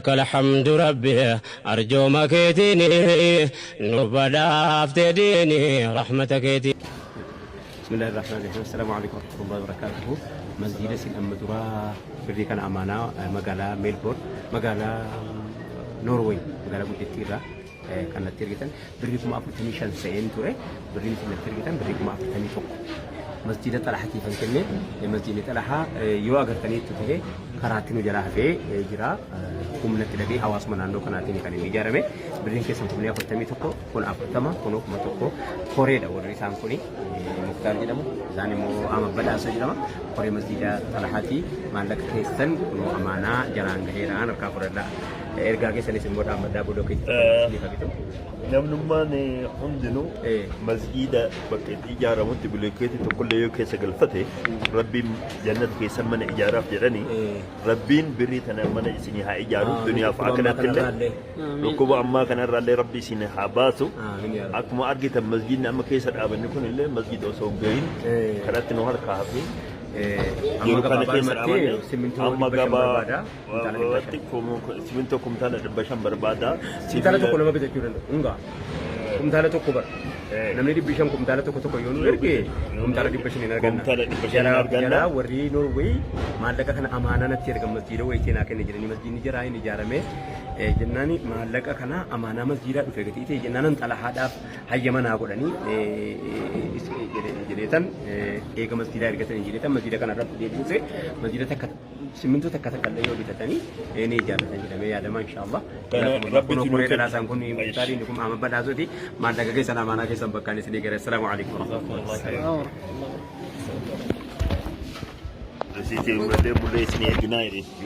الحمد ربي أرجو مكيتني نبدا افتديني رحمتك. بسم الله الرحمن الرحيم. السلام عليكم ورحمة الله وبركاته. مسجد الأمدورة في كان أمانة مقالة ميلبورن مقالة نوروي مقالة مدتيرة كانت تيرجتن بريكم أفرتني شان سين توري بريكم تيرجتن بريكم أفرتني فوق مسجد طلحتي فنكني مسجد طلحة يو أجر تاني تفيه كراتين وجراه في جرا كملة تلاقي حواس من عنده كناتين كاني ميجارمه برين كيسم كملة أفرتني تكو كون أفرتما كونو كم تكو كوريدا وريسان كوني مختار جدامو زاني مو أما بدأ سجدامه كوري مسجد طلحتي مالك كيسن كونو أمانة جران غيران ركابور الله إرجع كيسن اسمه أما دا بدو كيس namnummaan hundinuu masjiida bakka itti ijaaramutti bilokeetii tokkollee yoo keessa galfate rabbiin jannata keessa mana ijaaraaf jedhanii rabbiin birrii tana mana isinii haa ijaaruuf duniyaaf akkanatti illee dhukkuba ammaa kanarraallee rabbi isin haa baasu akkuma argitan masjiidni amma keessa dhaabanni kun illee masjiida osoo hin gahin kanatti nu harkaa hafe yeroo kana keessa dhaabanne amma gabaa simintoo kumtaala 500 barbaada kumtaala tokko nama bitachuu danda'u kumtaala tokko bar namni 500 kumtaala tokko yoo nu erge kumtaala 500 hin arganna jara warri Norway maallaqa kana amaanaa natti erga masjiida wayitee naa kenna jedhanii masjiidni jara hin ijaarame jennaani maallaqa kana amaanaa masjiida dhufe gati ta'e jennaanan xalahaadhaaf hayyama naa godhanii jedheetan eega masjiida ergatanii jedheetan masjiida kana irratti deebisee masjiida takka simintoo takka takkallee yoo bitatanii ni ijaarratan jedhamee yaadama inshallah rabbiin kuree dhalaasan kun mutaalii ni kun amma badhaasoti maallaqa keessan amaanaa keessan bakkaan isinii gara assalaamu alaykum warahmatullahi wabarakatuh.